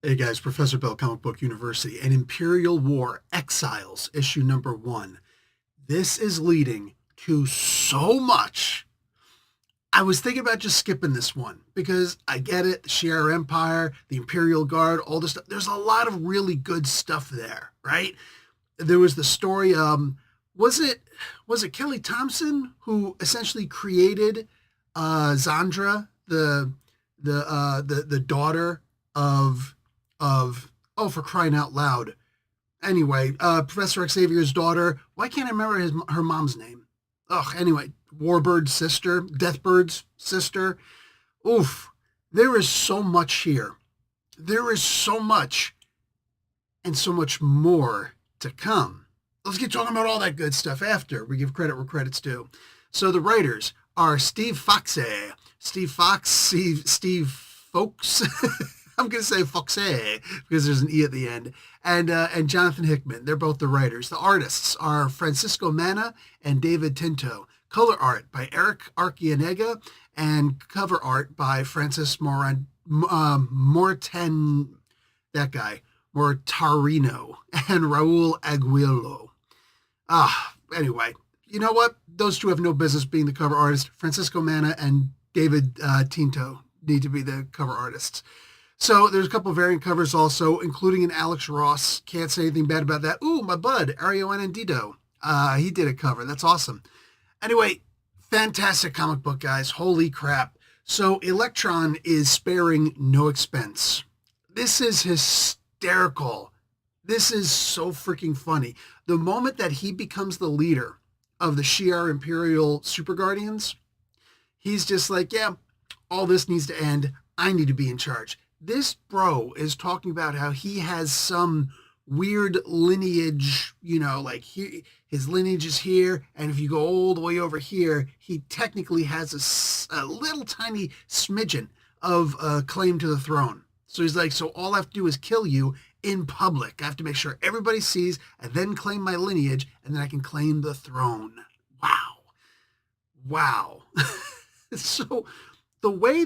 Hey guys, Professor Bell, Comic Book University, and Imperial War Exiles, issue number 1. This is leading to so much. I was thinking about just skipping this one because I get it, the Shi'ar Empire, the Imperial Guard, all this stuff. There's a lot of really good stuff there, right? There was the story, was it Kelly Thompson who essentially created Xandra, the daughter of oh, for crying out loud. Anyway, Professor Xavier's daughter. Why can't I remember her mom's name? Ugh. Anyway, Warbird's sister, Deathbird's sister. Oof. There is so much here. There is so much, and so much more to come. Let's get talking about all that good stuff after we give credit where credit's due. So the writers are Steve Foxe, Steve Folks. I'm going to say Foxe because there's an E at the end. And Jonathan Hickman. They're both the writers. The artists are Francisco Manna and David Tinto. Color art by Eric Arcianega and cover art by Francis that guy, Mortarino, and Raul Aguilo. Anyway, you know what? Those two have no business being the cover artists. Francisco Manna and David Tinto need to be the cover artists. So there's a couple of variant covers also, including an Alex Ross. Can't say anything bad about that. Ooh, my bud, Ario Anandito. He did a cover. That's awesome. Anyway, fantastic comic book, guys. Holy crap. So Electron is sparing no expense. This is hysterical. This is so freaking funny. The moment that he becomes the leader of the Shi'ar Imperial Super Guardians, he's just like, yeah, all this needs to end. I need to be in charge. This bro is talking about how he has some weird lineage, like his lineage is here, and if you go all the way over here, he technically has a little tiny smidgen of claim to the throne. So he's like, so all I have to do is kill you in public. I have to make sure everybody sees and then claim my lineage, and then I can claim the throne. Wow. So the way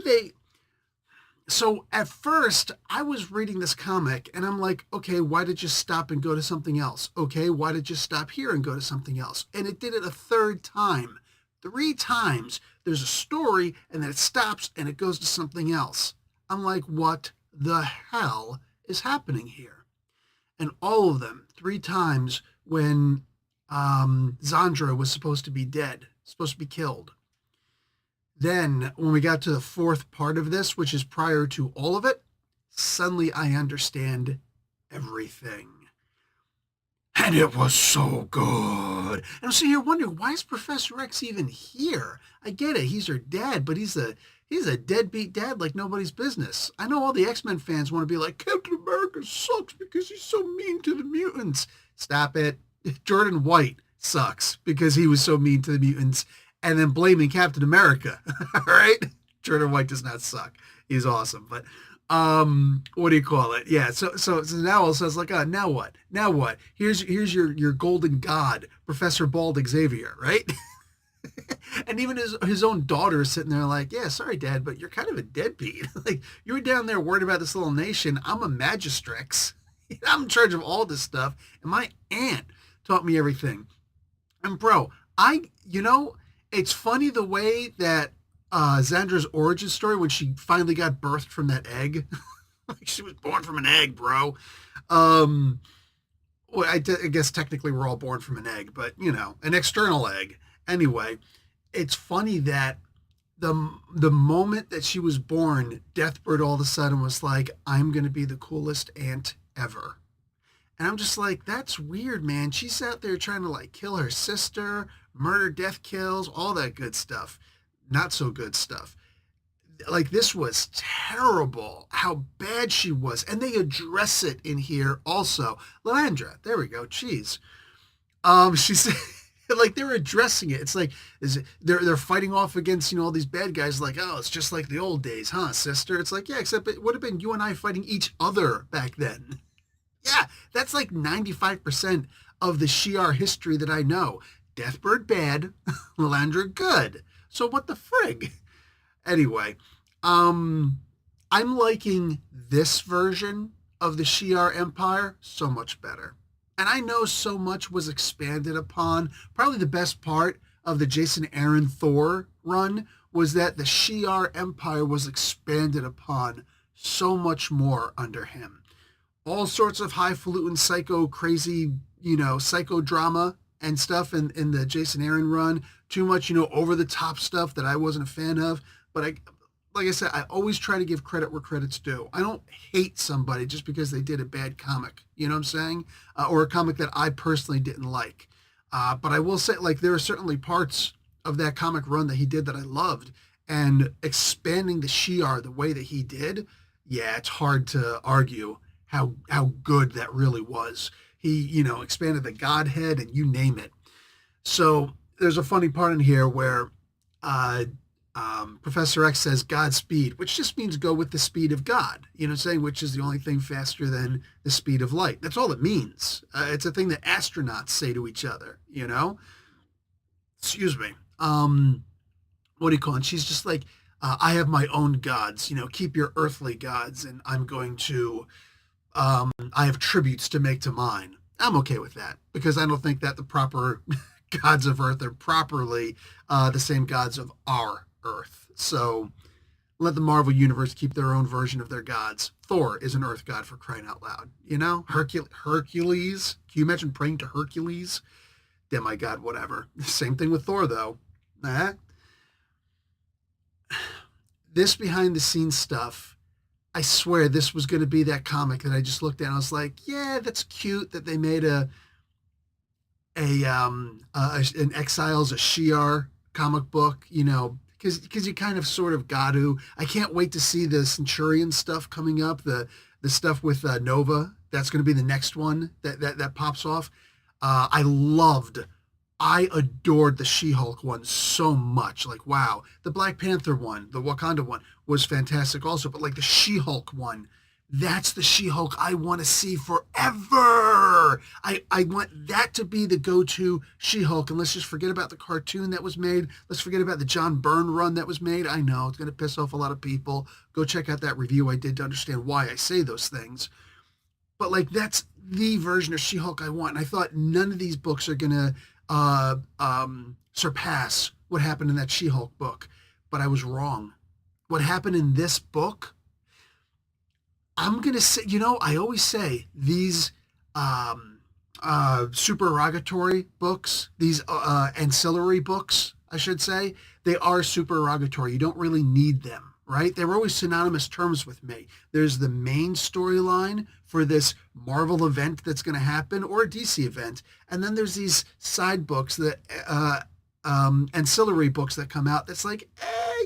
so at first I was reading this comic and I'm like, okay, why did you stop and go to something else? Okay, why did you stop here and go to something else? And it did it a third time. 3 times there's a story and then it stops and it goes to something else. I'm like, what the hell is happening here? And all of them 3 times when Xandra was supposed to be dead, supposed to be killed. Then, when we got to the 4th part of this, which is prior to all of it, suddenly I understand everything. And it was so good. And I'm sitting here wondering, why is Professor X even here? I get it, he's her dad, but he's a deadbeat dad like nobody's business. I know all the X-Men fans want to be like, Captain America sucks because he's so mean to the mutants. Stop it. Jordan White sucks because he was so mean to the mutants. And then blaming Captain America, all right? Jordan White does not suck. He's awesome. But what do you call it? Yeah, so now also it's like, now what? Now what? Here's your golden god, Professor Bald Xavier, right? And even his own daughter is sitting there like, yeah, sorry, Dad, but you're kind of a deadbeat. Like, you were down there worried about this little nation. I'm a Majestrix. I'm in charge of all this stuff. And my aunt taught me everything. And bro, it's funny the way that Xandra's origin story, when she finally got birthed from that egg, like she was born from an egg, bro. Well, I guess technically we're all born from an egg, but an external egg. Anyway, it's funny that the moment that she was born, Deathbird all of a sudden was like, I'm going to be the coolest aunt ever. And I'm just like, that's weird, man. She's out there trying to like kill her sister, murder, death kills, all that good stuff. Not so good stuff. Like, this was terrible how bad she was. And they address it in here also. Lilandra, there we go. Jeez. She's like, they're addressing it. It's like, they're fighting off against, all these bad guys like, oh, it's just like the old days, huh, sister? It's like, yeah, except it would have been you and I fighting each other back then. Yeah, that's like 95% of the Shi'ar history that I know. Deathbird bad, Lilandra good. So what the frig? Anyway, I'm liking this version of the Shi'ar Empire, so much better. And I know so much was expanded upon. Probably the best part of the Jason Aaron Thor run was that the Shi'ar Empire was expanded upon so much more under him. All sorts of highfalutin, psycho, crazy, psychodrama and stuff in the Jason Aaron run. Too much, over the top stuff that I wasn't a fan of. But like I said, I always try to give credit where credit's due. I don't hate somebody just because they did a bad comic, you know what I'm saying? Or a comic that I personally didn't like. But I will say, like, there are certainly parts of that comic run that he did that I loved. And expanding the Shi'ar the way that he did, yeah, it's hard to argue how good that really was. He, expanded the Godhead and you name it. So there's a funny part in here where Professor X says Godspeed, which just means go with the speed of God, saying which is the only thing faster than the speed of light. That's all it means. It's a thing that astronauts say to each other, Excuse me. What do you call it? And she's just like, I have my own gods, keep your earthly gods, and I'm going to, I have tributes to make to mine. I'm okay with that because I don't think that the proper gods of Earth are properly the same gods of our Earth. So let the Marvel Universe keep their own version of their gods. Thor is an Earth god, for crying out loud. Hercules. Can you imagine praying to Hercules? Demigod, whatever. Same thing with Thor, though. This behind the scenes stuff, I swear this was going to be that comic that I just looked at and I was like, yeah, that's cute that they made an Exiles, a Shi'ar comic book, because you kind of sort of got to. I can't wait to see the Centurion stuff coming up, the stuff with Nova. That's going to be the next one that pops off. I adored the She-Hulk one so much. Like, wow. The Black Panther one, the Wakanda one was fantastic also. But like the She-Hulk one, that's the She-Hulk I want to see forever. I want that to be the go-to She-Hulk. And let's just forget about the cartoon that was made. Let's forget about the John Byrne run that was made. I know it's going to piss off a lot of people. Go check out that review I did to understand why I say those things. But like, that's the version of She-Hulk I want. And I thought none of these books are going to surpass what happened in that She-Hulk book. But I was wrong. What happened in this book, I'm going to say, I always say these supererogatory books, these ancillary books, I should say, they are supererogatory. You don't really need them, right? They were always synonymous terms with me. There's the main storyline for this Marvel event that's going to happen, or a DC event. And then there's these side books, that ancillary books that come out that's like,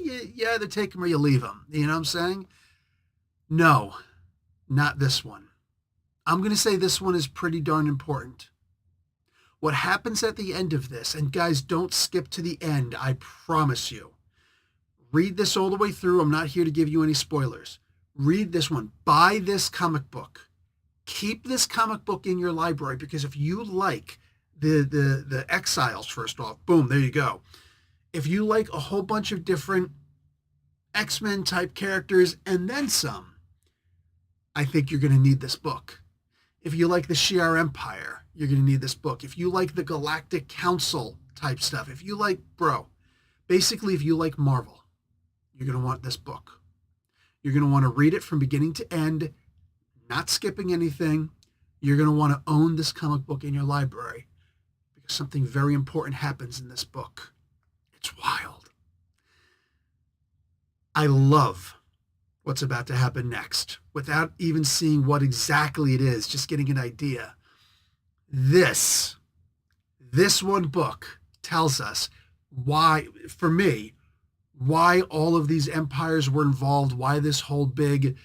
you either take them or you leave them. You know what I'm saying? No, not this one. I'm going to say this one is pretty darn important. What happens at the end of this, and guys, don't skip to the end, I promise you. Read this all the way through. I'm not here to give you any spoilers. Read this one. Buy this comic book. Keep this comic book in your library, because if you like the Exiles, first off, boom, there you go. If you like a whole bunch of different X-Men type characters and then some, I think you're going to need this book. If you like the Shi'ar Empire, you're going to need this book. If you like the Galactic Council type stuff, if you like, basically if you like Marvel, you're going to want this book. You're going to want to read it from beginning to end, not skipping anything. You're going to want to own this comic book in your library, because something very important happens in this book. It's wild. I love what's about to happen next without even seeing what exactly it is, just getting an idea. This one book tells us why, for me, why all of these empires were involved, why this whole big,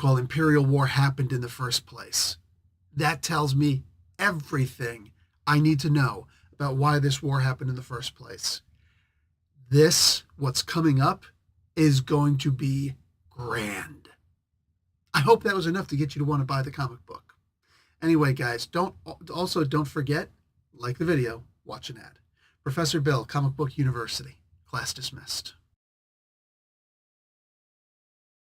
Imperial War happened in the first place. That tells me everything I need to know about why this war happened in the first place. What's coming up, is going to be grand. I hope that was enough to get you to want to buy the comic book. Anyway, guys, don't forget, like the video, watch an ad. Professor Bill, Comic Book University. Class dismissed.